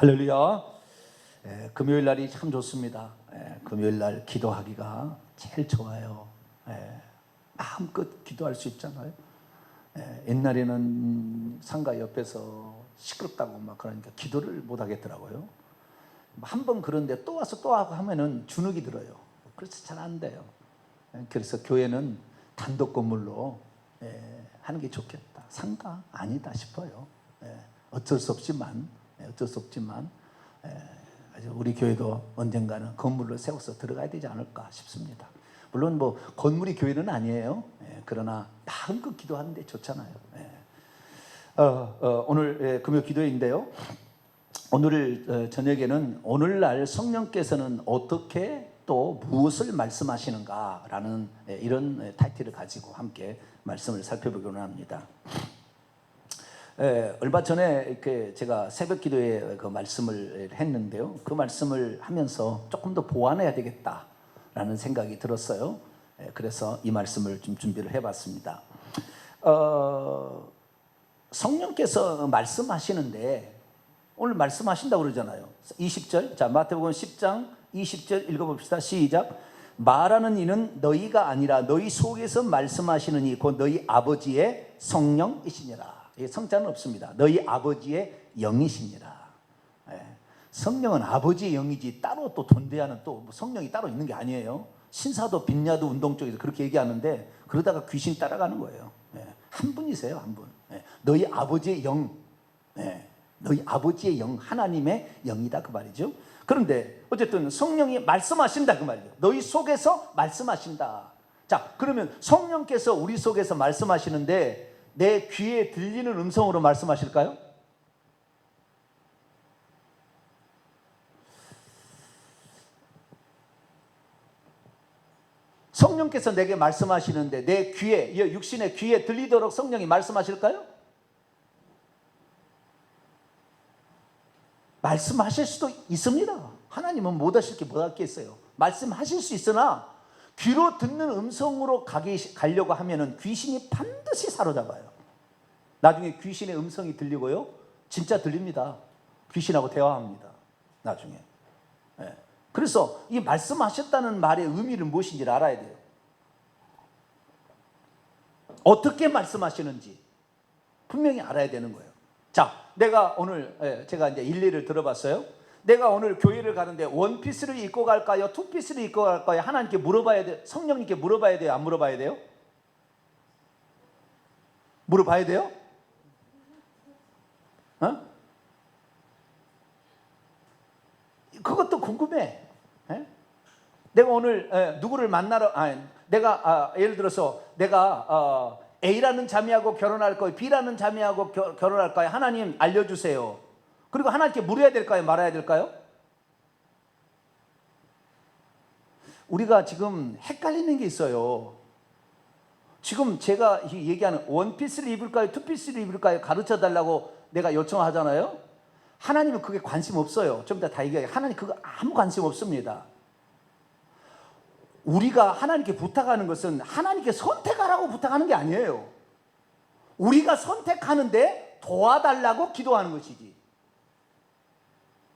할렐루야. 금요일 날이 참 좋습니다. 금요일 날 기도하기가 제일 좋아요. 마음껏 기도할 수 있잖아요. 옛날에는 상가 옆에서 시끄럽다고 막 그러니까 기도를 못 하겠더라고요. 한 번 그런데 또 와서 또 하고 하면은 주눅이 들어요. 그래서 잘 안 돼요. 그래서 교회는 단독 건물로 하는 게 좋겠다. 상가 아니다 싶어요. 어쩔 수 없지만 우리 교회도 언젠가는 건물로 세워서 들어가야 되지 않을까 싶습니다. 물론 뭐 건물이 교회는 아니에요. 그러나 마음껏 기도하는데 좋잖아요. 오늘 금요 기도인데요. 오늘 저녁에는 오늘날 성령께서는 어떻게 또 무엇을 말씀하시는가라는 이런 타이틀을 가지고 함께 말씀을 살펴보기로 합니다. 얼마 전에 이렇게 제가 새벽 기도에 그 말씀을 했는데요. 그 말씀을 하면서 조금 더 보완해야 되겠다라는 생각이 들었어요. 그래서 이 말씀을 좀 준비를 해봤습니다. 성령께서 말씀하시는데 오늘 말씀하신다고 그러잖아요. 20절, 자 마태복음 10장 20절 읽어봅시다. 시작. 말하는 이는 너희가 아니라 너희 속에서 말씀하시는 이 곧 너희 아버지의 성령이시니라. 성자는 없습니다. 너희 아버지의 영이시니라. 성령은 아버지의 영이지 따로 또 존재하는 또 성령이 따로 있는 게 아니에요. 신사도 빈야도 운동 쪽에서 그렇게 얘기하는데 그러다가 귀신 따라가는 거예요. 한 분이세요, 한 분. 너희 아버지의 영, 너희 아버지의 영, 하나님의 영이다 그 말이죠. 그런데 어쨌든 성령이 말씀하신다 그 말이죠. 너희 속에서 말씀하신다. 자, 그러면 성령께서 우리 속에서 말씀하시는데 내 귀에 들리는 음성으로 말씀하실까요? 성령께서 내게 말씀하시는데 내 귀에, 육신의 귀에 들리도록 성령이 말씀하실까요? 말씀하실 수도 있습니다. 하나님은 못 하실 게 뭐가 있겠어요. 말씀하실 수 있으나 귀로 듣는 음성으로 가려고 하면은 귀신이 반드시 사로잡아요. 나중에 귀신의 음성이 들리고요. 진짜 들립니다. 귀신하고 대화합니다. 나중에. 그래서 이 말씀하셨다는 말의 의미를 무엇인지를 알아야 돼요. 어떻게 말씀하시는지 분명히 알아야 되는 거예요. 자, 내가 오늘 제가 이제 일례를 들어봤어요. 내가 오늘 교회를 가는데 원피스를 입고 갈까요? 투피스를 입고 갈까요? 하나님께 물어봐야 돼요. 성령님께 물어봐야 돼요? 안 물어봐야 돼요? 물어봐야 돼요? 그것도 궁금해. 내가 오늘 누구를 만나러 내가 예를 들어서 내가 A라는 자매하고 결혼할 거예요? B라는 자매하고 결혼할 거예요? 하나님 알려주세요. 그리고 하나님께 물어야 될까요? 말아야 될까요? 우리가 지금 헷갈리는 게 있어요. 지금 제가 얘기하는 원피스를 입을까요? 투피스를 입을까요? 가르쳐 달라고 내가 요청하잖아요. 하나님은 그게 관심 없어요. 좀 이따 다 얘기해요. 하나님 그거 아무 관심 없습니다. 우리가 하나님께 부탁하는 것은 하나님께 선택하라고 부탁하는 게 아니에요. 우리가 선택하는데 도와달라고 기도하는 것이지.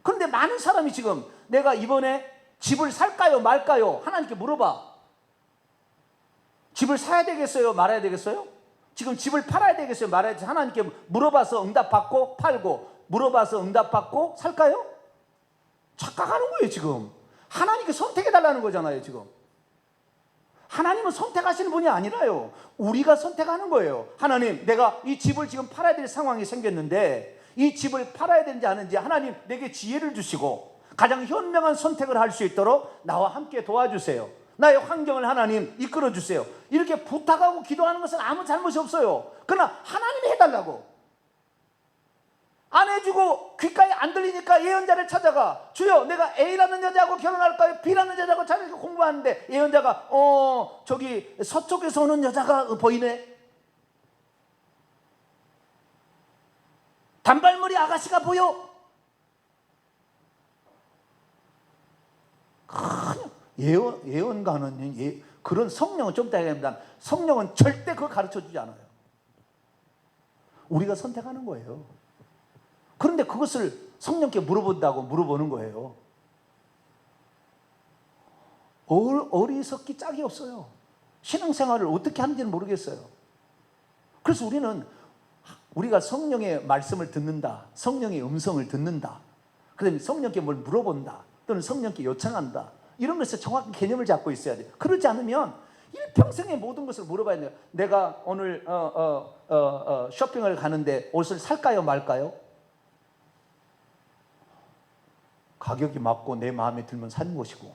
그런데 많은 사람이 지금 내가 이번에 집을 살까요 말까요? 하나님께 물어봐. 집을 사야 되겠어요? 말아야 되겠어요? 지금 집을 팔아야 되겠어요? 말아야 되겠어요? 하나님께 물어봐서 응답받고 팔고 물어봐서 응답받고 살까요? 착각하는 거예요 지금. 하나님께 선택해달라는 거잖아요 지금. 하나님은 선택하시는 분이 아니라요. 우리가 선택하는 거예요. 하나님, 내가 이 집을 지금 팔아야 될 상황이 생겼는데 이 집을 팔아야 되는지 아는지 하나님 내게 지혜를 주시고 가장 현명한 선택을 할 수 있도록 나와 함께 도와주세요. 나의 환경을 하나님 이끌어 주세요. 이렇게 부탁하고 기도하는 것은 아무 잘못이 없어요. 그러나 하나님이 해달라고. 안 해주고 귓가에 안 들리니까 예언자를 찾아가. 주여, 내가 A라는 여자하고 결혼할까요? B라는 여자하고 잘 공부하는데 예언자가 저기 서쪽에서 오는 여자가 보이네. 단발머리 아가씨가 보여. 예언가는 그런 성령은 좀 이따 얘기합니다. 성령은 절대 그걸 가르쳐 주지 않아요. 우리가 선택하는 거예요. 그런데 그것을 성령께 물어본다고 물어보는 거예요. 어리석기 짝이 없어요. 신앙생활을 어떻게 하는지는 모르겠어요. 그래서 우리가 성령의 말씀을 듣는다, 성령의 음성을 듣는다, 그다음에 성령께 뭘 물어본다, 또는 성령께 요청한다, 이런 것에 정확한 개념을 잡고 있어야 돼요. 그러지 않으면 일평생의 모든 것을 물어봐야 돼요. 내가 오늘 쇼핑을 가는데 옷을 살까요 말까요? 가격이 맞고 내 마음에 들면 사는 것이고,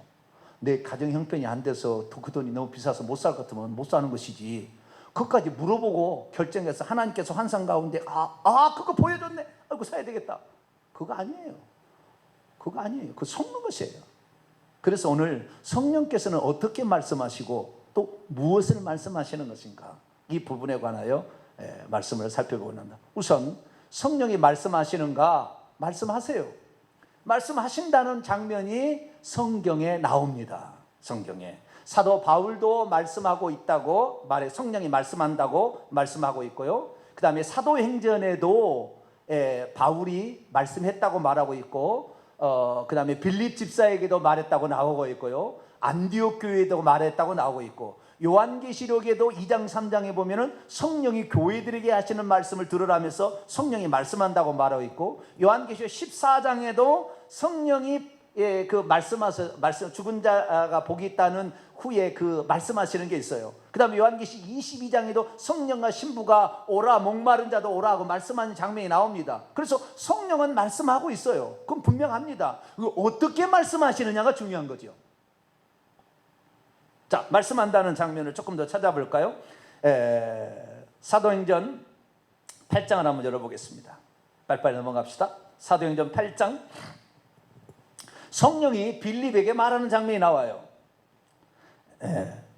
내 가정 형편이 안 돼서 그 돈이 너무 비싸서 못 살 것 같으면 못 사는 것이지, 그것까지 물어보고 결정해서 하나님께서 환상 가운데 그거 보여줬네, 아이고 사야 되겠다, 그거 아니에요. 그거 아니에요. 그거 속는 것이에요. 그래서 오늘 성령께서는 어떻게 말씀하시고 또 무엇을 말씀하시는 것인가, 이 부분에 관하여 말씀을 살펴보고자 합니다. 우선 성령이 말씀하시는가, 말씀하세요. 말씀하신다는 장면이 성경에 나옵니다. 성경에 사도 바울도 말씀하고 있다고 성령이 말씀한다고 말씀하고 있고요. 그 다음에 사도행전에도 바울이 말씀했다고 말하고 있고, 그 다음에 빌립 집사에게도 말했다고 나오고 있고요. 안디옥 교회에도 말했다고 나오고 있고, 요한계시록에도 2장 3장에 보면은 성령이 교회들에게 하시는 말씀을 들으라면서 성령이 말씀한다고 말하고 있고, 요한계시록 14장에도 성령이 그 말씀 죽은 자가 복이 있다는 후에 그 말씀하시는 게 있어요. 그 다음에 요한계시록 22장에도 성령과 신부가 오라, 목마른 자도 오라 하고 말씀하는 장면이 나옵니다. 그래서 성령은 말씀하고 있어요. 그건 분명합니다. 어떻게 말씀하시느냐가 중요한 거죠. 자, 말씀한다는 장면을 조금 더 찾아볼까요? 사도행전 8장을 한번 열어보겠습니다. 빨리빨리 넘어갑시다. 사도행전 8장, 성령이 빌립에게 말하는 장면이 나와요.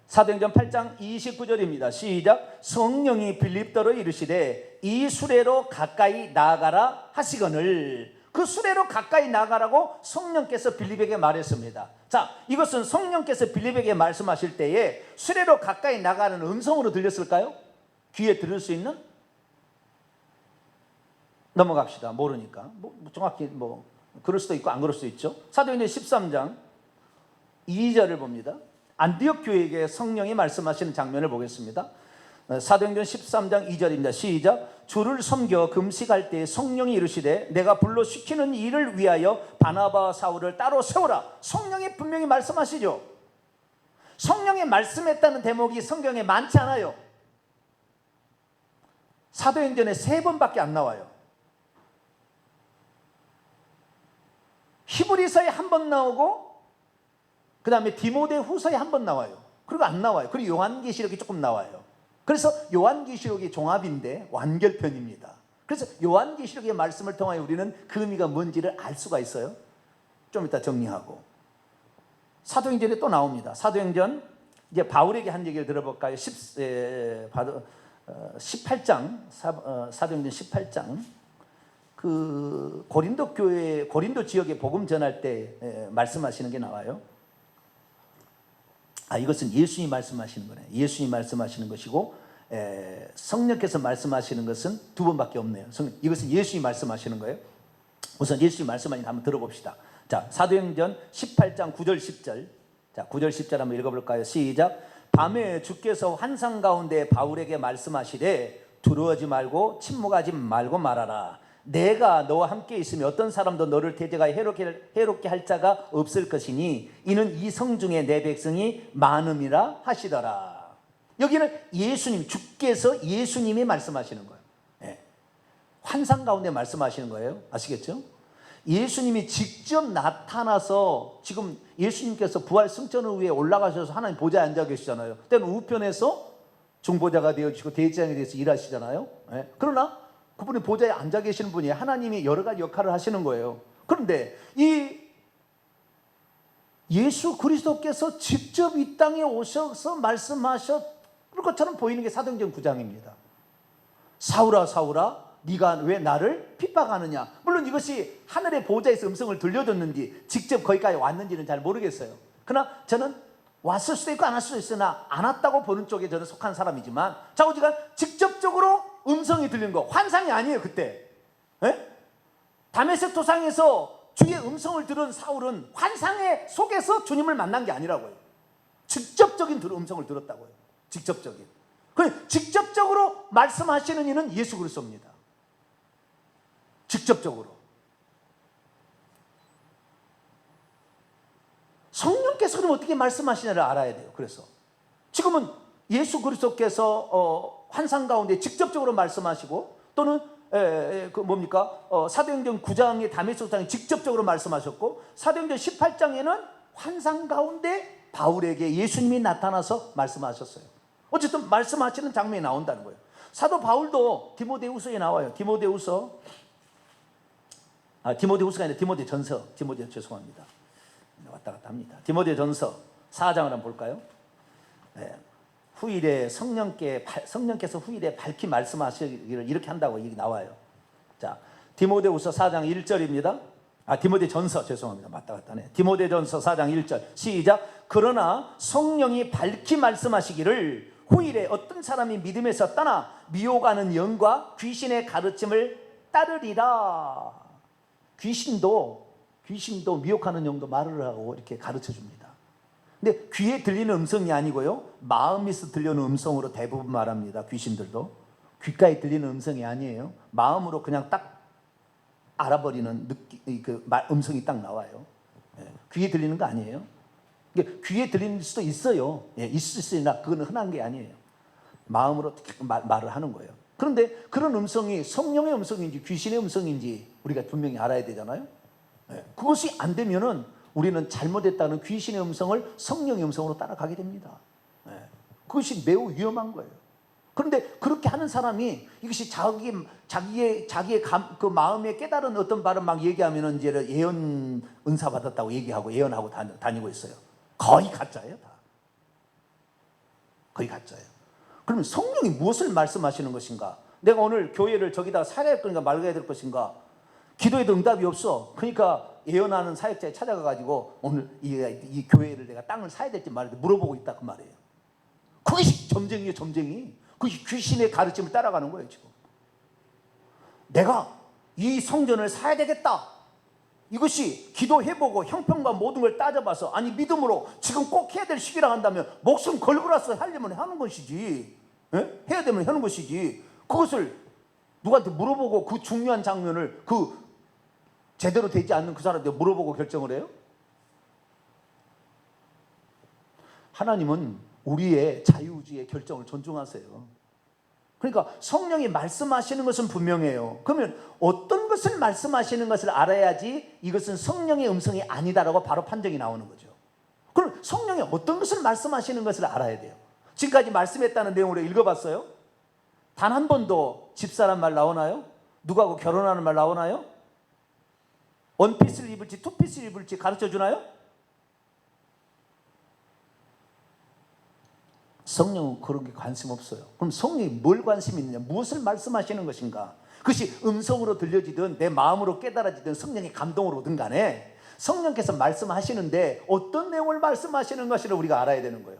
사도행전 8장 29절입니다. 시작. 성령이 빌립더러 이르시되 이 수레로 가까이 나아가라 하시거늘. 그 수레로 가까이 나가라고 성령께서 빌립에게 말했습니다. 자, 이것은 성령께서 빌립에게 말씀하실 때에 수레로 가까이 나가는 음성으로 들렸을까요? 귀에 들을 수 있는? 넘어갑시다. 모르니까. 정확히 그럴 수도 있고 안 그럴 수도 있죠. 사도행전 13장 2절을 봅니다. 안디옥 교회에게 성령이 말씀하시는 장면을 보겠습니다. 사도행전 13장 2절입니다. 시작. 주를 섬겨 금식할 때 성령이 이르시되 내가 불러 시키는 일을 위하여 바나바와 사울을 따로 세우라. 성령이 분명히 말씀하시죠. 성령이 말씀했다는 대목이 성경에 많지 않아요. 사도행전에 3번밖에 안 나와요. 히브리서에 1번 나오고, 그 다음에 디모데후서에 1번 나와요. 그리고 안 나와요. 그리고 요한계시록이 조금 나와요. 그래서 요한계시록이 종합인데 완결편입니다. 그래서 요한계시록의 말씀을 통하여 우리는 그 의미가 뭔지를 알 수가 있어요. 좀 이따 정리하고. 사도행전에 또 나옵니다. 사도행전, 이제 바울에게 한 얘기를 들어볼까요? 18장, 사도행전 18장, 그 고린도 교회, 고린도 지역에 복음 전할 때 말씀하시는 게 나와요. 이것은 예수님이 말씀하시는 거네요. 예수님이 말씀하시는 것이고, 성령께서 말씀하시는 것은 2번밖에 없네요. 이것은 예수님이 말씀하시는 거예요. 우선 예수님이 말씀하시는 거 한번 들어봅시다. 자, 사도행전 18장 9절 10절. 자, 9절 10절 한번 읽어볼까요? 시작. 밤에 주께서 환상 가운데 바울에게 말씀하시되 두려워하지 말고 침묵하지 말고 말하라. 내가 너와 함께 있으면 어떤 사람도 너를 대적하여 해롭게 할 자가 없을 것이니 이는 이 성 중에 내 백성이 많음이라 하시더라. 여기는 예수님, 주께서 예수님이 말씀하시는 거예요. 환상 가운데 말씀하시는 거예요. 아시겠죠? 예수님이 직접 나타나서, 지금 예수님께서 부활 승천을 위해 올라가셔서 하나님 보좌에 앉아 계시잖아요. 때는 우편에서 중보자가 되어지고 대제장에 대해서 일하시잖아요. 그러나 그분이 보좌에 앉아 계시는 분이 하나님이 여러 가지 역할을 하시는 거예요. 그런데 이 예수 그리스도께서 직접 이 땅에 오셔서 말씀하셨을 것처럼 보이는 게 사도행전 9장입니다. 사울아 사울아 네가 왜 나를 핍박하느냐. 물론 이것이 하늘의 보좌에서 음성을 들려줬는지 직접 거기까지 왔는지는 잘 모르겠어요. 그러나 저는 왔을 수도 있고 안 왔을 수도 있으나 안 왔다고 보는 쪽에 저는 속한 사람이지만, 자오지간 직접적으로 음성이 들린 거, 환상이 아니에요 그때. 다메섹 도상에서 주의 음성을 들은 사울은 환상의 속에서 주님을 만난 게 아니라고요. 직접적인 음성을 들었다고요. 직접적인. 직접적으로 말씀하시는 이는 예수 그리스도입니다. 직접적으로. 성령께서 그럼 어떻게 말씀하시냐를 알아야 돼요. 그래서 지금은 예수 그리스도께서 환상 가운데 직접적으로 말씀하시고, 또는 사도행전 9장의 다메섹 도상에 직접적으로 말씀하셨고, 사도행전 18장에는 환상 가운데 바울에게 예수님이 나타나서 말씀하셨어요. 어쨌든 말씀하시는 장면이 나온다는 거예요. 사도 바울도 디모데후서에 나와요. 디모데후서가 아니라 디모데전서. 죄송합니다. 왔다 갔다 합니다. 디모데전서 4장을 한번 볼까요? 네. 후일에 성령께서 후일에 밝히 말씀하시기를 이렇게 한다고 얘기 나와요. 자, 디모데후서 4장 1절입니다. 디모데전서, 죄송합니다. 맞다 갔다 하네. 디모데전서 4장 1절 시작. 그러나 성령이 밝히 말씀하시기를 후일에 어떤 사람이 믿음에서 떠나 미혹하는 영과 귀신의 가르침을 따르리라. 귀신도 미혹하는 영도 말을 하고 이렇게 가르쳐 줍니다. 근데 귀에 들리는 음성이 아니고요, 마음에서 들려오는 음성으로 대부분 말합니다. 귀신들도 귓가에 들리는 음성이 아니에요. 마음으로 그냥 딱 알아버리는 음성이 딱 나와요. 귀에 들리는 거 아니에요. 귀에 들리는 수도 있어요. 있을 수 있으나 그건 흔한 게 아니에요. 마음으로 말을 하는 거예요. 그런데 그런 음성이 성령의 음성인지 귀신의 음성인지 우리가 분명히 알아야 되잖아요. 그것이 안 되면은 우리는 잘못했다는 귀신의 음성을 성령의 음성으로 따라가게 됩니다. 그것이 매우 위험한 거예요. 그런데 그렇게 하는 사람이 이것이 자기의 그 마음에 깨달은 어떤 바를 막 얘기하면은 이제 예언 은사 받았다고 얘기하고 예언하고 다니고 있어요. 거의 가짜예요, 다. 거의 가짜예요. 그러면 성령이 무엇을 말씀하시는 것인가? 내가 오늘 교회를 저기다 살아야 될 것인가 말아야 될 것인가? 기도에도 응답이 없어. 그러니까 예언하는 사역자에 찾아가가지고 오늘 이 교회를 내가 땅을 사야 될지 말할지 물어보고 있다 그 말이에요. 그것이 점쟁이에요, 점쟁이. 그것이 귀신의 가르침을 따라가는 거예요. 지금 내가 이 성전을 사야 되겠다, 이것이 기도해보고 형편과 모든 걸 따져봐서 아니 믿음으로 지금 꼭 해야 될 시기라 한다면 목숨 걸고라서 하려면 하는 것이지, 해야 되면 하는 것이지, 그것을 누구한테 물어보고 그 중요한 장면을 제대로 되지 않는 그 사람한테 물어보고 결정을 해요? 하나님은 우리의 자유의지의 결정을 존중하세요. 그러니까 성령이 말씀하시는 것은 분명해요. 그러면 어떤 것을 말씀하시는 것을 알아야지 이것은 성령의 음성이 아니다라고 바로 판정이 나오는 거죠. 그럼 성령이 어떤 것을 말씀하시는 것을 알아야 돼요. 지금까지 말씀했다는 내용으로 읽어봤어요? 단 한 번도 집사란 말 나오나요? 누구하고 결혼하는 말 나오나요? 원피스를 입을지 투피스를 입을지 가르쳐 주나요? 성령은 그런 게 관심 없어요. 그럼 성령이 뭘 관심이 있느냐? 무엇을 말씀하시는 것인가? 그것이 음성으로 들려지든 내 마음으로 깨달아지든 성령의 감동으로 오든 간에 성령께서 말씀하시는데 어떤 내용을 말씀하시는 것을 우리가 알아야 되는 거예요.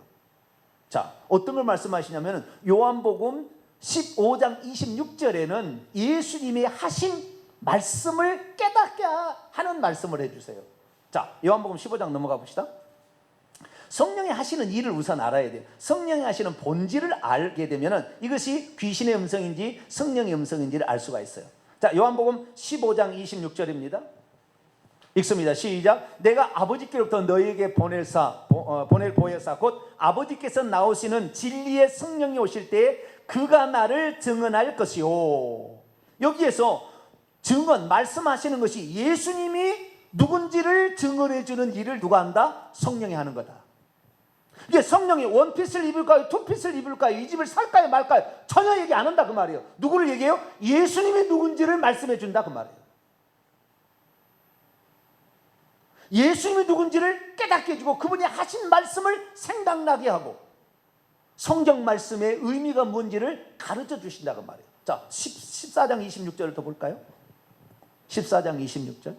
자, 어떤 걸 말씀하시냐면 요한복음 15장 26절에는 예수님이 하신 말씀을 깨닫게 하는 말씀을 해주세요. 자, 요한복음 15장 넘어가 봅시다. 성령이 하시는 일을 우선 알아야 돼요. 성령이 하시는 본질을 알게 되면 이것이 귀신의 음성인지 성령의 음성인지를 알 수가 있어요. 자, 요한복음 15장 26절입니다. 읽습니다. 시작. 내가 아버지께로부터 너희에게 보낼 보혜사 곧 아버지께서 나오시는 진리의 성령이 오실 때에 그가 나를 증언할 것이요. 여기에서 증언, 말씀하시는 것이 예수님이 누군지를 증언해 주는 일을 누가 한다? 성령이 하는 거다. 이게 성령이 원피스를 입을까요? 투피스를 입을까요? 이 집을 살까요? 말까요? 전혀 얘기 안 한다 그 말이에요. 누구를 얘기해요? 예수님이 누군지를 말씀해 준다 그 말이에요. 예수님이 누군지를 깨닫게 해주고 그분이 하신 말씀을 생각나게 하고 성경 말씀의 의미가 뭔지를 가르쳐 주신다 그 말이에요. 자, 14장 26절을 더 볼까요? 14장 26절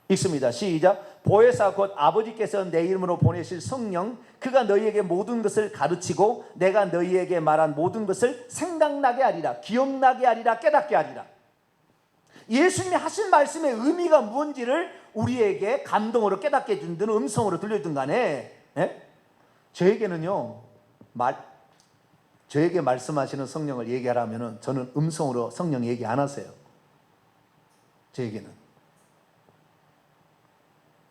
읽습니다. 시작. 보혜사 곧 아버지께서 내 이름으로 보내실 성령 그가 너희에게 모든 것을 가르치고 내가 너희에게 말한 모든 것을 생각나게 하리라, 기억나게 하리라, 깨닫게 하리라. 예수님이 하신 말씀의 의미가 무엇인지를 우리에게 감동으로 깨닫게 해주든 음성으로 들려주든 간에, 예? 저에게는요, 저에게 말씀하시는 성령을 얘기하라면은 저는 음성으로 성령 얘기 안 하세요. 저에게는.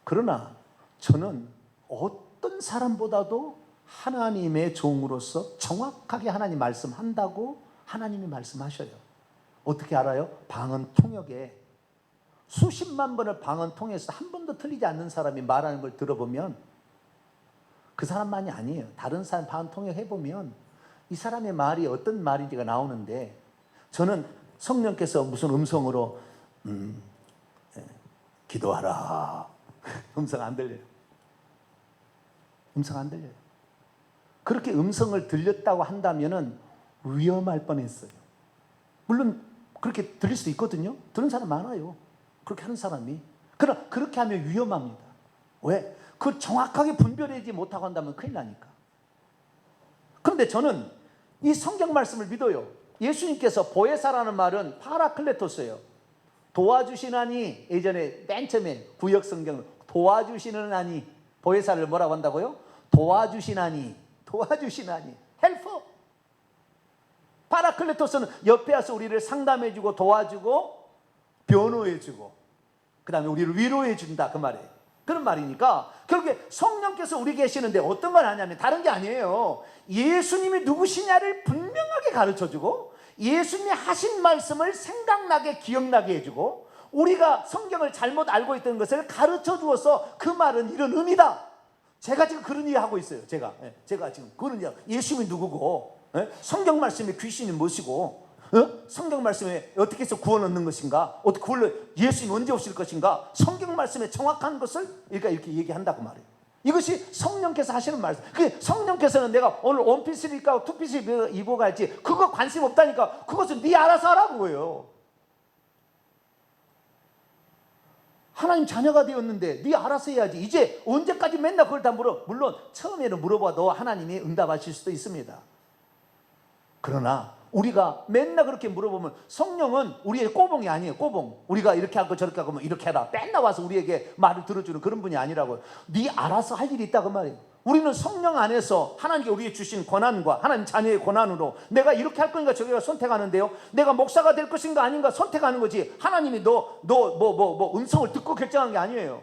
그러나 저는 어떤 사람보다도 하나님의 종으로서 정확하게 하나님 말씀한다고 하나님이 말씀하셔요. 어떻게 알아요? 방언 통역에 수십만 번을 방언 통해서 한 번도 틀리지 않는 사람이 말하는 걸 들어보면 그 사람만이 아니에요. 다른 사람 방언 통역해보면 이 사람의 말이 어떤 말인지가 나오는데, 저는 성령께서 무슨 음성으로 기도하라 음성 안 들려요. 음성 안 들려요. 그렇게 음성을 들렸다고 한다면은 위험할 뻔했어요. 물론 그렇게 들릴 수도 있거든요. 들은 사람 많아요. 그렇게 하는 사람이. 그러나 그렇게 하면 위험합니다. 왜? 그 정확하게 분별하지 못하고 한다면 큰일 나니까. 그런데 저는 이 성경 말씀을 믿어요. 예수님께서 보혜사라는 말은 파라클레토스예요. 도와주시나니, 예전에 맨 처음에 구역 성경은 도와주시는 아니, 보혜사를 뭐라고 한다고요? 도와주시나니, 도와주시나니, 헬퍼. 파라클레토스는 옆에 와서 우리를 상담해주고 도와주고 변호해주고 그 다음에 우리를 위로해준다, 그 말이에요. 그런 말이니까 결국에 성령께서 우리 계시는데 어떤 걸 하냐면 다른 게 아니에요. 예수님이 누구시냐를 분명하게 가르쳐주고 예수님이 하신 말씀을 생각나게 기억나게 해주고 우리가 성경을 잘못 알고 있던 것을 가르쳐 주어서 그 말은 이런 의미다. 제가 지금 그런 이야기 하고 있어요. 제가 지금 그런 이야기. 예수님이 누구고, 성경 말씀에 귀신이 무엇이고, 성경 말씀에 어떻게 해서 구원 얻는 것인가, 어떻게 구원을, 예수님 언제 오실 것인가, 성경 말씀에 정확한 것을 그러니까 이렇게 얘기한다고 말해요. 이것이 성령께서 하시는 말씀. 그 성령께서는 내가 오늘 원피스를 입고 가고 투피스를 입고 갈지 그거 관심 없다니까. 그것은 네 알아서 하라는 거예요. 하나님 자녀가 되었는데 네 알아서 해야지. 이제 언제까지 맨날 그걸 다 물어. 물론 처음에는 물어봐도 하나님이 응답하실 수도 있습니다. 그러나 우리가 맨날 그렇게 물어보면 성령은 우리의 꼬봉이 아니에요. 꼬봉. 우리가 이렇게 하고 저렇게 하고 이렇게 해라. 맨날 와서 우리에게 말을 들어주는 그런 분이 아니라고요. 네 알아서 할 일이 있다 그 말이에요. 우리는 성령 안에서 하나님께 우리에게 주신 권한과 하나님 자녀의 권한으로 내가 이렇게 할 거니까 저기가 선택하는데요. 내가 목사가 될 것인가 아닌가 선택하는 거지. 하나님이 너 음성을 듣고 결정하는 게 아니에요.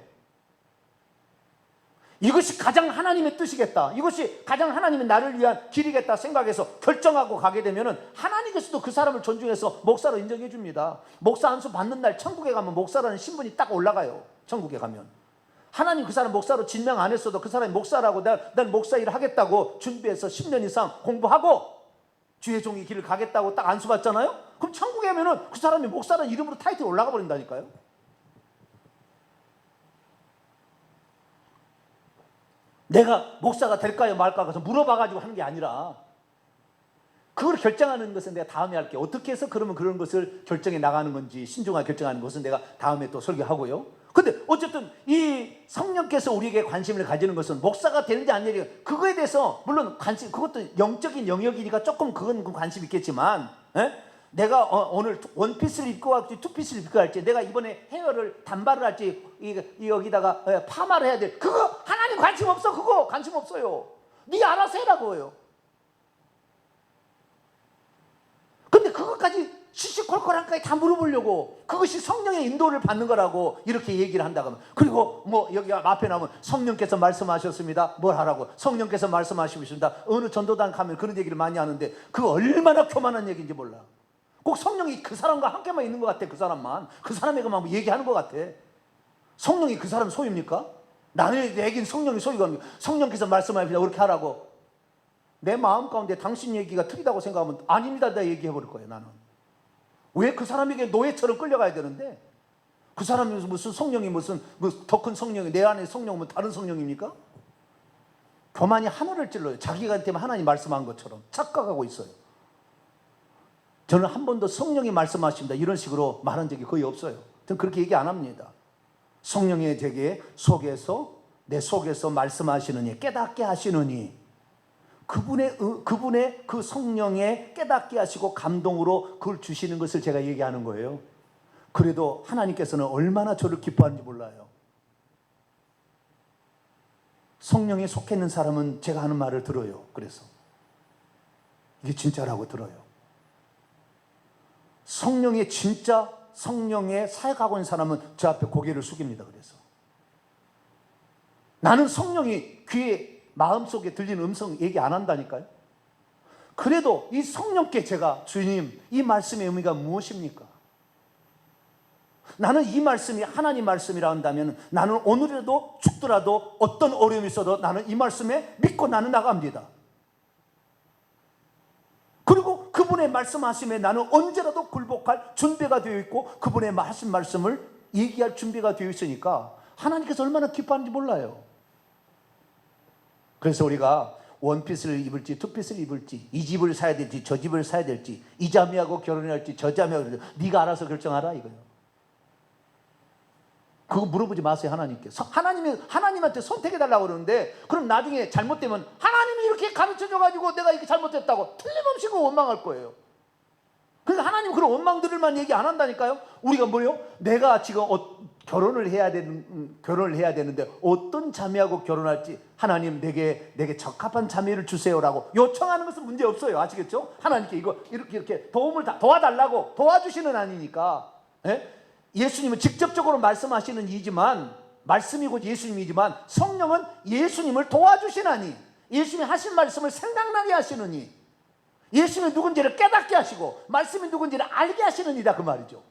이것이 가장 하나님의 뜻이겠다. 이것이 가장 하나님의 나를 위한 길이겠다 생각해서 결정하고 가게 되면은 하나님께서도 그 사람을 존중해서 목사로 인정해 줍니다. 목사 안수 받는 날 천국에 가면 목사라는 신분이 딱 올라가요. 천국에 가면. 하나님 그 사람 목사로 진명 안 했어도 그 사람이 목사라고 난 목사 일을 하겠다고 준비해서 10년 이상 공부하고 주의 종의 길을 가겠다고 딱 안수 받잖아요. 그럼 천국에 가면은 그 사람이 목사라는 이름으로 타이틀 올라가 버린다니까요. 내가 목사가 될까요 말까 가서 물어봐가지고 하는 게 아니라 그걸 결정하는 것은 내가 다음에 할게요. 어떻게 해서 그러면 그런 것을 결정해 나가는 건지 신중하게 결정하는 것은 내가 다음에 또 설교하고요. 근데 어쨌든 이 성령께서 우리에게 관심을 가지는 것은 목사가 되는지 안 되는지 그거에 대해서 물론 관심, 그것도 영적인 영역이니까 조금 그건 관심이 있겠지만 내가 오늘 원피스를 입고 갈지 투피스를 입고 갈지 내가 이번에 헤어를 단발을 할지 여기다가 파마를 해야 돼. 그거 하나님 관심 없어. 그거 관심 없어요. 네 알아서 해라고요. 근데 그것까지 시시콜콜한까지 다 물어보려고 그것이 성령의 인도를 받는 거라고 이렇게 얘기를 한다고 하면 그리고 뭐 여기 앞에 나오면 성령께서 말씀하셨습니다. 뭘 하라고 성령께서 말씀하시겠습니다. 어느 전도단 가면 그런 얘기를 많이 하는데 그거 얼마나 교만한 얘기인지 몰라. 꼭 성령이 그 사람과 함께만 있는 것 같아. 그 사람만 그 사람에게만 얘기하는 것 같아. 성령이 그 사람 소유입니까? 나에겐 성령이 소유가 아니고 성령께서 말씀하십니다. 그렇게 하라고. 내 마음 가운데 당신 얘기가 틀리다고 생각하면 아닙니다. 내가 얘기해버릴 거예요. 나는 왜 그 사람에게 노예처럼 끌려가야 되는데 그 사람이 무슨 성령이 무슨 더 큰 성령이 내 안에 성령은 다른 성령입니까? 교만이 하늘을 찔러요. 자기한테 하나님 말씀한 것처럼 착각하고 있어요. 저는 한 번도 성령이 말씀하십니다 이런 식으로 말한 적이 거의 없어요. 저는 그렇게 얘기 안 합니다. 성령의 제게 속에서 내 속에서 말씀하시느니 깨닫게 하시느니 그분의 그 성령의 깨닫게 하시고 감동으로 그걸 주시는 것을 제가 얘기하는 거예요. 그래도 하나님께서는 얼마나 저를 기뻐하는지 몰라요. 성령에 속해 있는 사람은 제가 하는 말을 들어요. 그래서 이게 진짜라고 들어요. 성령의 진짜 성령에 사역하고 있는 사람은 저 앞에 고개를 숙입니다. 그래서 나는 성령이 귀에 마음속에 들리는 음성 얘기 안 한다니까요. 그래도 이 성령께 제가 주님, 이 말씀의 의미가 무엇입니까? 나는 이 말씀이 하나님 말씀이라 한다면 나는 오늘이라도 죽더라도 어떤 어려움이 있어도 나는 이 말씀에 믿고 나는 나갑니다. 그리고 그분의 말씀하심에 나는 언제라도 굴복할 준비가 되어 있고 그분의 하신 말씀을 얘기할 준비가 되어 있으니까 하나님께서 얼마나 기뻐하는지 몰라요. 그래서 우리가 원피스를 입을지 투피스를 입을지 이 집을 사야 될지 저 집을 사야 될지 이 자매하고 결혼할지 저 자매하고 결혼할지 네가 알아서 결정하라 이거예요. 그거 물어보지 마세요. 하나님께. 하나님이 하나님한테 선택해달라고 그러는데 그럼 나중에 잘못되면 하나님이 이렇게 가르쳐줘가지고 내가 이렇게 잘못했다고 틀림없이 그 원망할 거예요. 그러니까 하나님 그런 원망들만 얘기 안 한다니까요. 우리가 뭐요? 내가 지금 결혼을 해야 되는데 어떤 자매하고 결혼할지 하나님 내게 적합한 자매를 주세요라고 요청하는 것은 문제 없어요. 아시겠죠? 하나님께 이거 이렇게 도움을 도와달라고 도와주시는 아니니까. 예? 예수님은 직접적으로 말씀하시는 이지만 말씀이고 예수님이지만 성령은 예수님을 도와주시나니 예수님이 하신 말씀을 생각나게 하시느니 예수님이 누군지를 깨닫게 하시고 말씀이 누군지를 알게 하시는 이다 그 말이죠.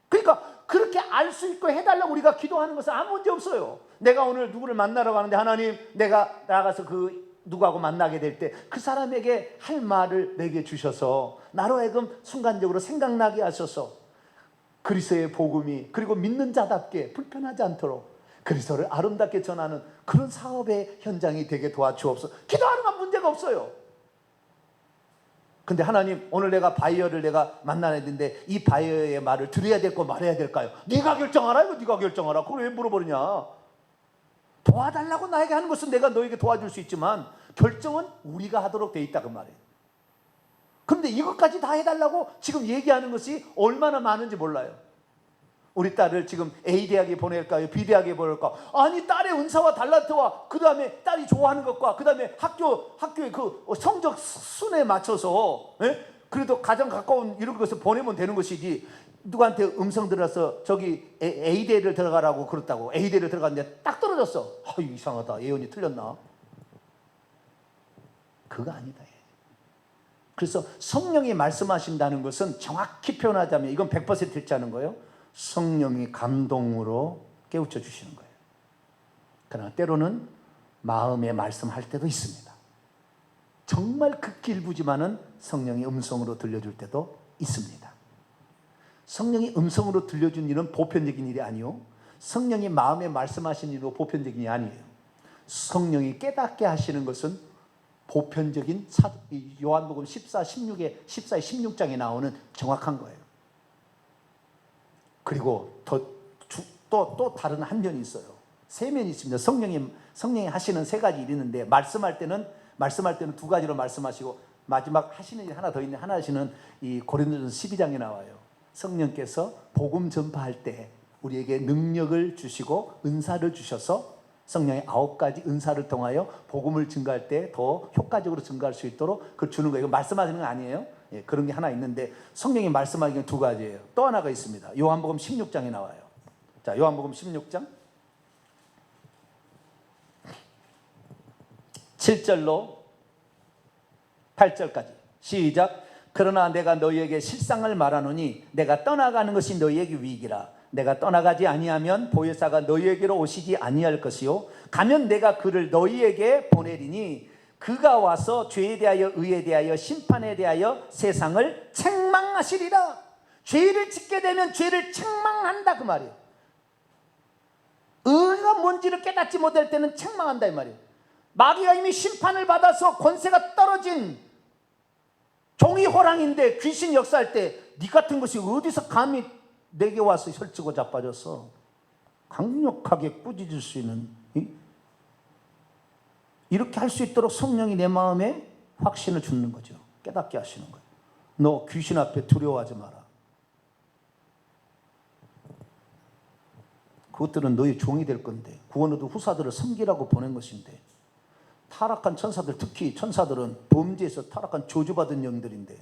그러니까 그렇게 알 수 있고 해달라고 우리가 기도하는 것은 아무 문제 없어요. 내가 오늘 누구를 만나러 가는데 하나님 내가 나가서 그 누구하고 만나게 될 때 그 사람에게 할 말을 내게 주셔서 나로 하여금 순간적으로 생각나게 하셔서 그리스도의 복음이 그리고 믿는 자답게 불편하지 않도록 그리스도를 아름답게 전하는 그런 사업의 현장이 되게 도와주옵소서. 기도하는 건 문제가 없어요. 근데 하나님 오늘 내가 바이어를 내가 만나야 되는데 이 바이어의 말을 들어야 될거 말해야 될까요? 네가 결정하라. 이거 네가 결정하라. 그걸 왜 물어버리냐. 도와달라고 나에게 하는 것은 내가 너에게 도와줄 수 있지만 결정은 우리가 하도록 돼 있다 그 말이에요. 그런데 이것까지 다 해달라고 지금 얘기하는 것이 얼마나 많은지 몰라요. 우리 딸을 지금 A대학에 보낼까요? B대학에 보낼까? 아니 딸의 은사와 달란트와 그 다음에 딸이 좋아하는 것과 그 다음에 학교의 그 성적 순에 맞춰서 그래도 가장 가까운 이런 것을 보내면 되는 것이지 누구한테 음성 들어서 저기 A대를 들어가라고 그랬다고 A대를 들어갔는데 딱 떨어졌어. 아유 이상하다. 예언이 틀렸나? 그거 아니다. 그래서 성령이 말씀하신다는 것은 정확히 표현하자면 이건 100% 일치하는 거예요. 성령이 감동으로 깨우쳐 주시는 거예요. 그러나 때로는 마음에 말씀할 때도 있습니다. 정말 극히 일부지만은 성령이 음성으로 들려줄 때도 있습니다. 성령이 음성으로 들려준 일은 보편적인 일이 아니요. 성령이 마음에 말씀하신 일도 보편적인 일이 아니에요. 성령이 깨닫게 하시는 것은 보편적인 요한복음 14의 16장에 나오는 정확한 거예요. 그리고 또 다른 한 면이 있어요. 세 면이 있습니다. 성령이 하시는 세 가지 일이 있는데 말씀할 때는 두 가지로 말씀하시고 마지막 하시는 일이 하나 더 있는데 하나는 이 고린도전서 12장에 나와요. 성령께서 복음 전파할 때 우리에게 능력을 주시고 은사를 주셔서 성령의 9가지 은사를 통하여 복음을 증가할 때 더 효과적으로 증가할 수 있도록 그걸 주는 거예요. 이거 말씀하시는 건 아니에요. 예, 그런 게 하나 있는데 성령이 말씀하기는 두 가지예요. 또 하나가 있습니다. 요한복음 16장에 나와요. 자, 요한복음 16장 7절로 8절까지 시작. 그러나 내가 너희에게 실상을 말하노니 내가 떠나가는 것이 너희에게 유익이라. 내가 떠나가지 아니하면 보혜사가 너희에게로 오시지 아니할 것이요 가면 내가 그를 너희에게 보내리니 그가 와서 죄에 대하여 의에 대하여 심판에 대하여 세상을 책망하시리라. 죄를 짓게 되면 죄를 책망한다 그 말이에요. 의가 뭔지를 깨닫지 못할 때는 책망한다 이 말이에요. 마귀가 이미 심판을 받아서 권세가 떨어진 종이 호랑인데 귀신 역사할 때 네 같은 것이 어디서 감히 내게 와서 혈치고 자빠졌어. 강력하게 꾸짖을 수 있는 이렇게 할 수 있도록 성령이 내 마음에 확신을 주는 거죠. 깨닫게 하시는 거예요. 너 귀신 앞에 두려워하지 마라. 그것들은 너희 종이 될 건데 구원 얻은 후사들을 섬기라고 보낸 것인데 타락한 천사들, 특히 천사들은 범죄에서 타락한 저주받은 영들인데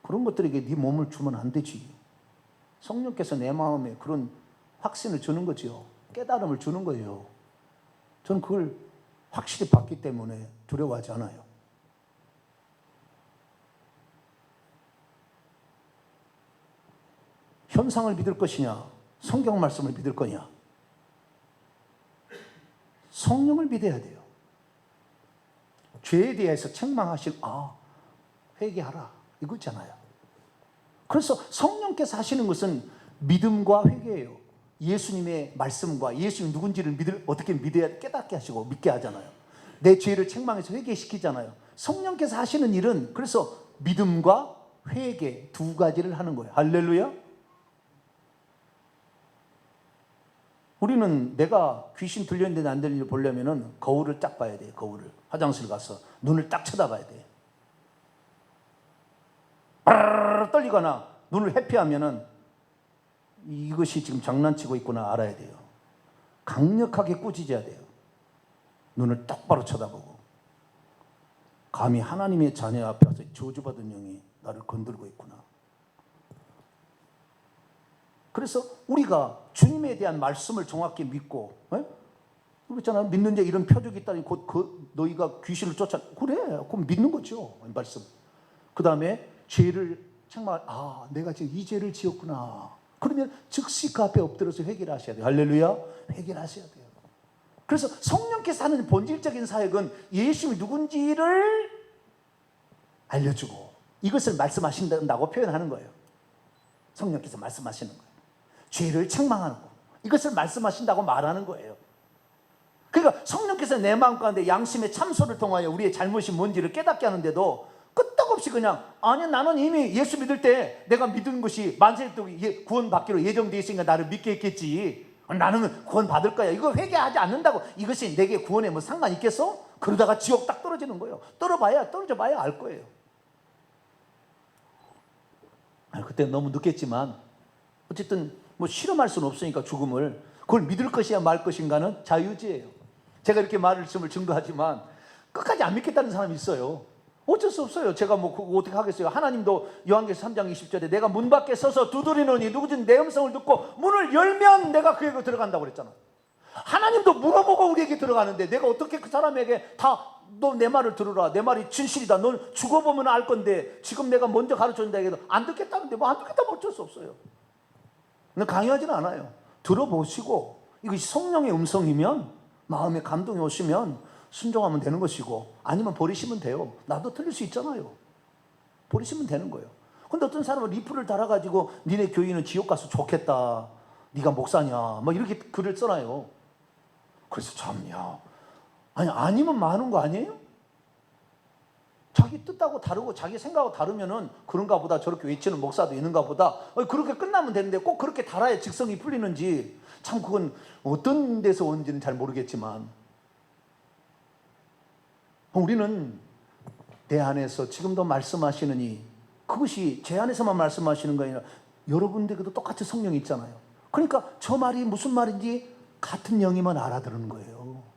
그런 것들에게 네 몸을 주면 안 되지. 성령께서 내 마음에 그런 확신을 주는 거지요. 깨달음을 주는 거예요. 저는 그걸 확실히 봤기 때문에 두려워하지 않아요. 현상을 믿을 것이냐, 성경 말씀을 믿을 거냐? 성령을 믿어야 돼요. 죄에 대해서 책망하신 회개하라 이거잖아요. 그래서 성령께서 하시는 것은 믿음과 회개예요. 예수님의 말씀과 예수님 누군지를 어떻게 믿어야 깨닫게 하시고 믿게 하잖아요. 내 죄를 책망해서 회개시키잖아요. 성령께서 하시는 일은 그래서 믿음과 회개 두 가지를 하는 거예요. 할렐루야. 우리는 내가 귀신 들렸는지 안 들리는지 보려면은 거울을 딱 봐야 돼요. 거울을. 화장실 가서 눈을 딱 쳐다봐야 돼요. 떨리거나 눈을 회피하면은 이것이 지금 장난치고 있구나 알아야 돼요. 강력하게 꾸짖어야 돼요. 눈을 똑바로 쳐다보고 감히 하나님의 자녀 앞에 와서 저주받은 영이 나를 건들고 있구나. 그래서 우리가 주님에 대한 말씀을 정확히 믿고 그렇잖아요. 믿는 자 이런 표적이 있다니 곧 너희가 귀신을 그래 그럼 믿는 거죠. 말씀. 그 다음에 죄를 책망 내가 지금 이 죄를 지었구나. 그러면 즉시 그 앞에 엎드려서 회개를 하셔야 돼요. 할렐루야. 회개를 하셔야 돼요. 그래서 성령께서 하는 본질적인 사역은 예수님이 누군지를 알려주고 이것을 말씀하신다고 표현하는 거예요. 성령께서 말씀하시는 거예요. 죄를 책망하는 거. 이것을 말씀하신다고 말하는 거예요. 그러니까 성령께서 내 마음 가운데 양심의 참소를 통하여 우리의 잘못이 뭔지를 깨닫게 하는데도 끄떡없이 그냥 아니 나는 이미 예수 믿을 때 내가 믿은 것이 만세일 때 구원받기로 예정되어 있으니까 나를 믿게 했겠지. 나는 구원 받을 거야. 이거 회개하지 않는다고 이것이 내게 구원에 뭐 상관 있겠어? 그러다가 지옥 딱 떨어지는 거예요. 떨어져 봐야 알 거예요. 그때 너무 늦겠지만 어쨌든 뭐 실험할 수는 없으니까 죽음을 그걸 믿을 것이야 말 것인가는 자유지예요. 제가 이렇게 말씀을 증거하지만 끝까지 안 믿겠다는 사람이 있어요. 어쩔 수 없어요. 제가 뭐 그거 어떻게 하겠어요. 하나님도 요한계시록 3장 20절에 내가 문 밖에 서서 두드리노니 누구든지 내 음성을 듣고 문을 열면 내가 그에게 들어간다고 그랬잖아. 하나님도 물어보고 우리에게 들어가는데 내가 어떻게 그 사람에게 다 너 내 말을 들으라. 내 말이 진실이다. 넌 죽어보면 알 건데 지금 내가 먼저 가르쳐준다 해도 안 듣겠다는데 뭐 안 듣겠다면 어쩔 수 없어요. 강요하지는 않아요. 들어보시고 이것이 성령의 음성이면 마음에 감동이 오시면 순종하면 되는 것이고 아니면 버리시면 돼요. 나도 틀릴 수 있잖아요. 버리시면 되는 거예요. 근데 어떤 사람은 리플을 달아가지고 니네 교인은 지옥 가서 좋겠다. 네가 목사냐. 막 이렇게 글을 써놔요. 그래서 참야. 아니면 많은 거 아니에요? 자기 뜻하고 다르고 자기 생각하고 다르면은 그런가 보다 저렇게 외치는 목사도 있는가 보다 그렇게 끝나면 되는데 꼭 그렇게 달아야 직성이 풀리는지 참 그건 어떤 데서 온지는 잘 모르겠지만 우리는 내 안에서 지금도 말씀하시느니 그것이 제 안에서만 말씀하시는 거 아니라 여러분들에게도 똑같이 성령이 있잖아요. 그러니까 저 말이 무슨 말인지 같은 영이만 알아들은 거예요.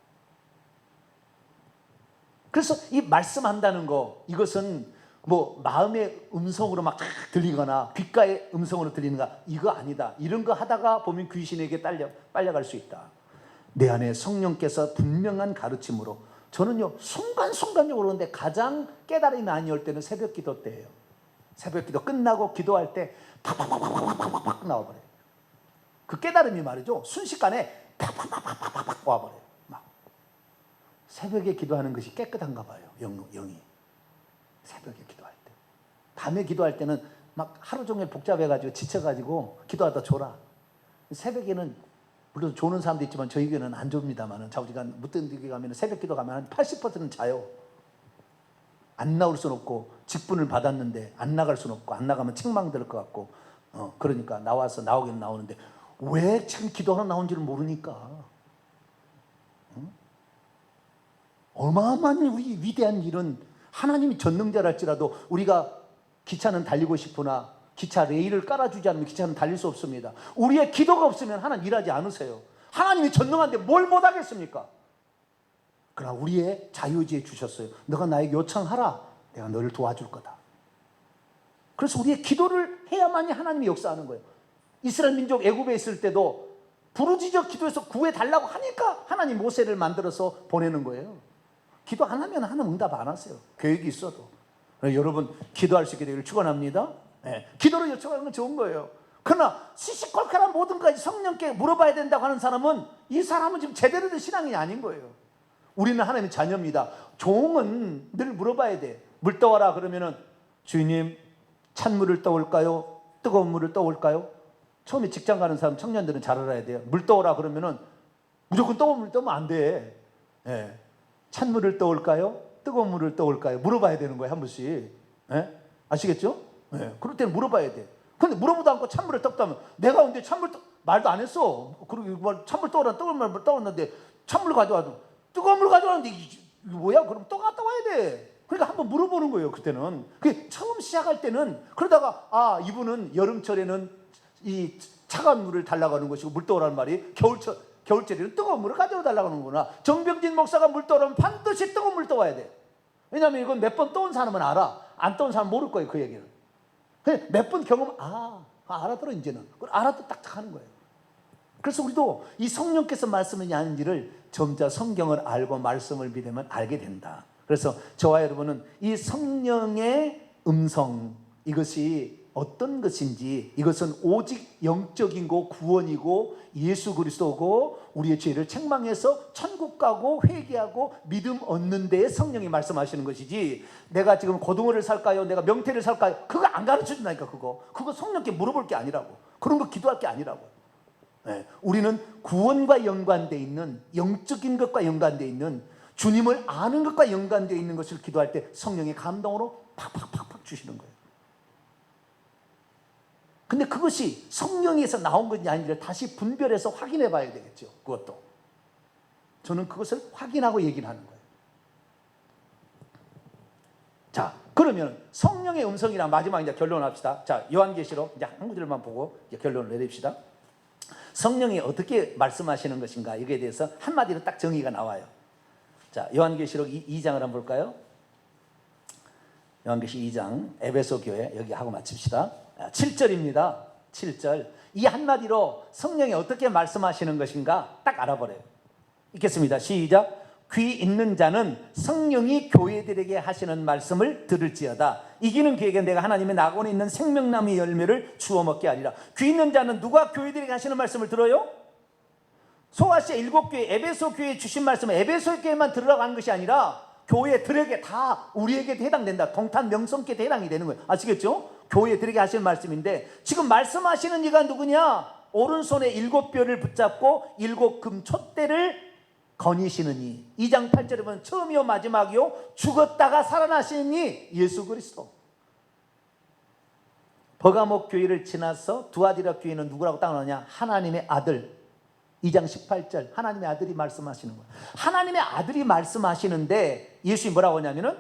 그래서 이 말씀한다는 거 이것은 뭐 마음의 음성으로 막 들리거나 귓가의 음성으로 들리는가 이거 아니다. 이런 거 하다가 보면 귀신에게 빨려갈 수 있다. 내 안에 성령께서 분명한 가르침으로 저는요 순간순간적으로 그러는데 가장 깨달음이 많이 올 때는 새벽 기도 때예요. 새벽 기도 끝나고 기도할 때 팍팍팍팍팍팍 나와버려요. 그 깨달음이 말이죠 순식간에 팍팍팍팍팍 와버려요. 새벽에 기도하는 것이 깨끗한가 봐요. 영이. 새벽에 기도할 때. 밤에 기도할 때는 막 하루 종일 복잡해가지고 지쳐가지고 기도하다 졸아. 새벽에는 물론 조는 사람도 있지만 저희 교회는 안 좁니다만 좌우지간 무등기에 가면 새벽 기도 가면 한 80%는 자요. 안 나올 수는 없고 직분을 받았는데 안 나갈 수는 없고 안 나가면 책망 들을 것 같고 그러니까 나와서 나오긴 나오는데 왜 지금 기도하러 나온지를 모르니까 어마어마한 위대한 일은 하나님이 전능자랄지라도 우리가 기차는 달리고 싶으나 기차 레일을 깔아주지 않으면 기차는 달릴 수 없습니다. 우리의 기도가 없으면 하나님 일하지 않으세요. 하나님이 전능한데 뭘 못하겠습니까? 그러나 우리의 자유지혜 주셨어요. 너가 나에게 요청하라. 내가 너를 도와줄 거다. 그래서 우리의 기도를 해야만이 하나님이 역사하는 거예요. 이스라엘 민족 애굽에 있을 때도 부르짖어 기도해서 구해달라고 하니까 하나님 모세를 만들어서 보내는 거예요. 기도 안 하면 하나님 응답 안 하세요. 계획이 있어도. 여러분 기도할 수 있게 되기를 축원합니다. 네. 기도를 요청하는 건 좋은 거예요. 그러나 시시콜콜한 모든 것까지 성령께 물어봐야 된다고 하는 사람은 이 사람은 지금 제대로 된 신앙이 아닌 거예요. 우리는 하나님의 자녀입니다. 종은 늘 물어봐야 돼. 물 떠와라 그러면은 주님 찬물을 떠올까요? 뜨거운 물을 떠올까요? 처음에 직장 가는 사람 청년들은 잘 알아야 돼요. 물 떠오라 그러면은 무조건 뜨거운 물 떠오면 안 돼. 예. 찬물을 떠올까요? 뜨거운 물을 떠올까요? 물어봐야 되는 거예요, 한 번씩. 예? 아시겠죠? 예. 그럴 때는 물어봐야 돼. 근데 물어보도 않고 찬물을 떠다면 내가 근데 말도 안 했어. 그리고 찬물 떠오라 뜨거운 물 떠왔는데 찬물 가져와도 뜨거운 물 가져왔는데 이게 뭐야? 그럼 또 갔다 와야 돼. 그러니까 한번 물어보는 거예요, 그때는. 처음 시작할 때는 그러다가 이분은 여름철에는 이 차가운 물을 달라고 하는 것이고 물 떠오라는 말이 겨울철에는 뜨거운 물을 가져와 달라고 하는구나. 정병진 목사가 물 떠오르면 반드시 뜨거운 물 떠와야 돼. 왜냐하면 이건 몇 번 떠온 사람은 알아. 안 떠온 사람은 모를 거예요, 그 얘기는. 몇 번 경험, 알아들어 이제는. 알아도 딱딱 하는 거예요. 그래서 우리도 이 성령께서 말씀이 아닌지를 점차 성경을 알고 말씀을 믿으면 알게 된다. 그래서 저와 여러분은 이 성령의 음성, 이것이 어떤 것인지, 이것은 오직 영적인 거 구원이고 예수 그리스도고 우리의 죄를 책망해서 천국 가고 회개하고 믿음 얻는 데에 성령이 말씀하시는 것이지, 내가 지금 고등어를 살까요? 내가 명태를 살까요? 그거 안 가르쳐 준다니까. 그거 성령께 물어볼 게 아니라고. 그런 거 기도할 게 아니라고. 네, 우리는 구원과 연관되어 있는, 영적인 것과 연관되어 있는, 주님을 아는 것과 연관되어 있는 것을 기도할 때 성령의 감동으로 팍팍팍팍 주시는 거예요. 근데 그것이 성령에서 나온 건지 아닌지를 다시 분별해서 확인해 봐야 되겠죠. 그것도. 저는 그것을 확인하고 얘기를 하는 거예요. 자, 그러면 성령의 음성이랑 마지막 이제 결론합시다. 자, 요한계시록 이제 한 구절만 보고 이제 결론을 내립시다. 성령이 어떻게 말씀하시는 것인가, 여기에 대해서 한마디로 딱 정의가 나와요. 자, 요한계시록 2장을 한번 볼까요? 요한계시록 2장, 에베소 교회, 여기 하고 마칩시다. 7절입니다. 7절. 이 한마디로 성령이 어떻게 말씀하시는 것인가 딱 알아버려요. 읽겠습니다. 시작. 귀 있는 자는 성령이 교회들에게 하시는 말씀을 들을지어다. 이기는 그에게 내가 하나님의 나곤에 있는 생명나무의 열매를 주워 먹게 하리라. 귀 있는 자는 누가 교회들에게 하시는 말씀을 들어요? 소아시아 7교회, 에베소 교회에 주신 말씀은 에베소 교회만 들으라고 하는 것이 아니라 교회들에게 다, 우리에게 해당된다. 동탄 명성께 해당이 되는 거예요. 아시겠죠? 교회들에게 하시는 말씀인데, 지금 말씀하시는 이가 누구냐? 오른손에 7뼈를 붙잡고 7금 촛대를 거니시느니. 2장 8절에 보면 처음이요 마지막이요 죽었다가 살아나시니 예수 그리스도. 버가목 교회를 지나서 두아디라 교회는 누구라고 딱 나오냐? 하나님의 아들. 2장 18절 하나님의 아들이 말씀하시는 거예요. 하나님의 아들이 말씀하시는데 예수님이 뭐라고 하냐면은,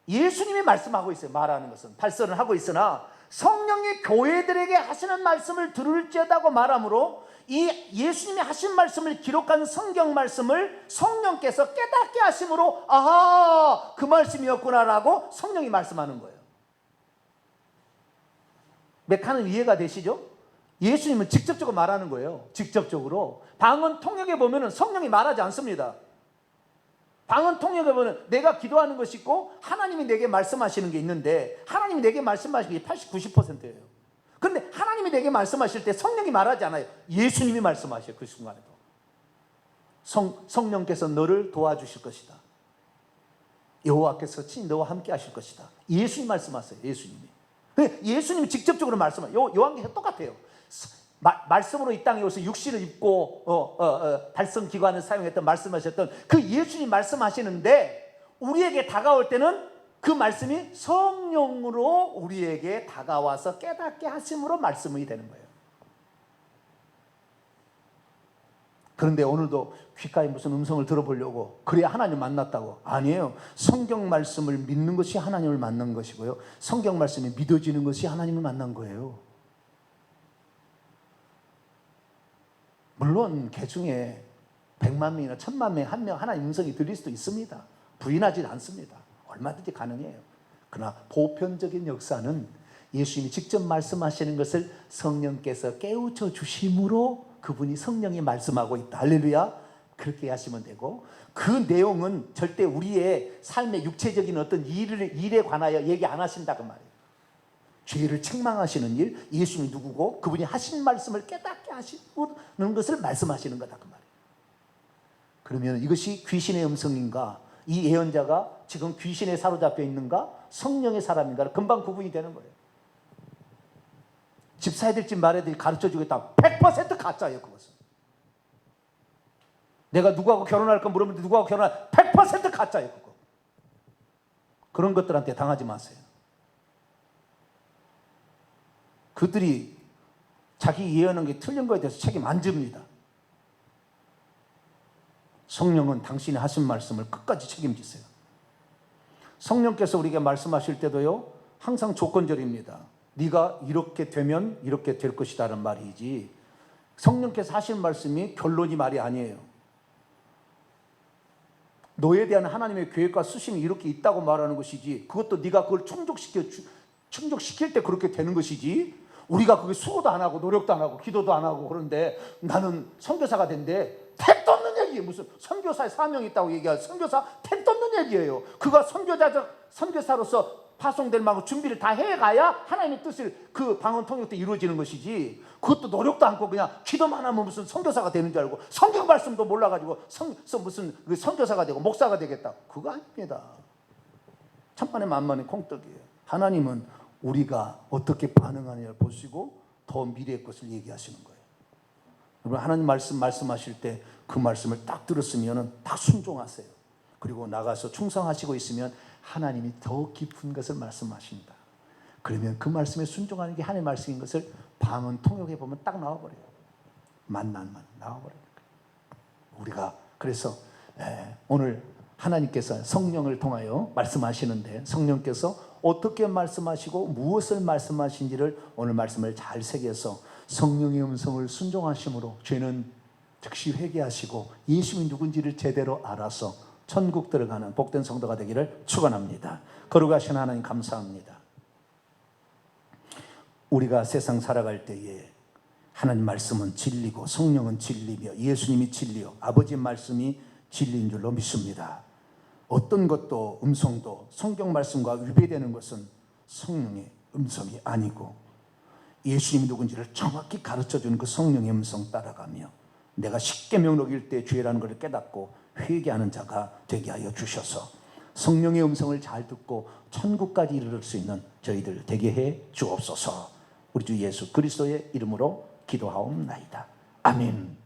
예수님이 말씀하고 있어요. 말하는 것은 발설을 하고 있으나 성령이 교회들에게 하시는 말씀을 들을지어다고 말하므로, 이 예수님이 하신 말씀을 기록한 성경 말씀을 성령께서 깨닫게 하심으로, 아하, 그 말씀이었구나라고 성령이 말씀하는 거예요. 메카는 이해가 되시죠? 예수님은 직접적으로 말하는 거예요. 직접적으로. 방언 통역에 보면 성령이 말하지 않습니다. 방언 통역에 보면 내가 기도하는 것이 있고 하나님이 내게 말씀하시는 게 있는데, 하나님이 내게 말씀하시는 게 80, 90%예요. 그런데 하나님이 내게 말씀하실 때 성령이 말하지 않아요. 예수님이 말씀하셔요. 그 순간에도. 성령께서 너를 도와주실 것이다. 여호와께서 친히 너와 함께 하실 것이다. 예수님이 말씀하세요. 예수님이. 예수님이 직접적으로 말씀하세요. 요한계시록 똑같아요. 말씀으로 이 땅에 오셔서 육신을 입고 달성기관을 사용했던, 말씀하셨던 그 예수님 말씀하시는데, 우리에게 다가올 때는 그 말씀이 성령으로 우리에게 다가와서 깨닫게 하심으로 말씀이 되는 거예요. 그런데 오늘도 귓가에 무슨 음성을 들어보려고 그래야 하나님 만났다고? 아니에요. 성경 말씀을 믿는 것이 하나님을 만난 것이고요, 성경 말씀이 믿어지는 것이 하나님을 만난 거예요. 물론 개 중에 100만 명이나 1000만 명에 한 명 하나님 음성이 들릴 수도 있습니다. 부인하지 않습니다. 얼마든지 가능해요. 그러나 보편적인 역사는 예수님이 직접 말씀하시는 것을 성령께서 깨우쳐 주심으로 그분이 성령이 말씀하고 있다. 할렐루야. 그렇게 하시면 되고, 그 내용은 절대 우리의 삶의 육체적인 어떤 일에 관하여 얘기 안 하신다 그 말이에요. 죄를 책망하시는 일, 예수님이 누구고 그분이 하신 말씀을 깨닫게 하시는 것을 말씀하시는 거다 그 말이에요. 그러면 이것이 귀신의 음성인가, 이 예언자가 지금 귀신에 사로잡혀 있는가, 성령의 사람인가 금방 구분이 되는 거예요. 집사야 될지 말아야 될지 가르쳐주겠다, 100% 가짜예요. 그것은 내가 누구하고 결혼할 까 물으면 누구하고 결혼할, 100% 가짜예요. 그거. 그런 것들한테 당하지 마세요. 그들이 자기 예언한 게 틀린 거에 대해서 책임 안 집니다. 성령은 당신이 하신 말씀을 끝까지 책임지세요. 성령께서 우리에게 말씀하실 때도요, 항상 조건절입니다. 네가 이렇게 되면 이렇게 될 것이다라는 말이지, 성령께서 하신 말씀이 결론이 말이 아니에요. 너에 대한 하나님의 계획과 수심이 이렇게 있다고 말하는 것이지, 그것도 네가 그걸 충족시킬 때 그렇게 되는 것이지, 우리가 그게 수고도 안 하고 노력도 안 하고 기도도 안 하고 그런데 나는 선교사가 된대, 택도 없는 얘기예요. 무슨 선교사의 사명이 있다고 얘기할, 선교사 택도 없는 얘기예요. 그가 선교사로서 파송될 만큼 준비를 다 해가야 하나님의 뜻을 그 방언 통역 때 이루어지는 것이지, 그것도 노력도 않고 그냥 기도만 하면 무슨 선교사가 되는 줄 알고 성경 말씀도 몰라가지고 무슨 선교사가 되고 목사가 되겠다, 그거 아닙니다. 천만에 만만의 콩떡이에요. 하나님은 우리가 어떻게 반응하느냐를 보시고 더 미래의 것을 얘기하시는 거예요. 여러분, 하나님 말씀하실 때 그 말씀을 딱 들었으면 다 순종하세요. 그리고 나가서 충성하시고 있으면 하나님이 더 깊은 것을 말씀하신다. 그러면 그 말씀에 순종하는 게 하나님의 말씀인 것을 방언 통역해 보면 딱 나와버려요. 만나면 나와버려요. 우리가 그래서 오늘 하나님께서 성령을 통하여 말씀하시는데, 성령께서 어떻게 말씀하시고 무엇을 말씀하신지를 오늘 말씀을 잘 새겨서 성령의 음성을 순종하심으로 죄는 즉시 회개하시고 예수님이 누군지를 제대로 알아서 천국 들어가는 복된 성도가 되기를 축원합니다. 거룩하신 하나님 감사합니다. 우리가 세상 살아갈 때에 하나님 말씀은 진리고 성령은 진리며 예수님이 진리요 아버지 말씀이 진리인 줄로 믿습니다. 어떤 것도 음성도 성경 말씀과 위배되는 것은 성령의 음성이 아니고, 예수님이 누군지를 정확히 가르쳐주는 그 성령의 음성 따라가며 내가 십계명 어길 때 죄라는 것을 깨닫고 회개하는 자가 되게 하여 주셔서 성령의 음성을 잘 듣고 천국까지 이르를 수 있는 저희들 되게 해 주옵소서. 우리 주 예수 그리스도의 이름으로 기도하옵나이다. 아멘.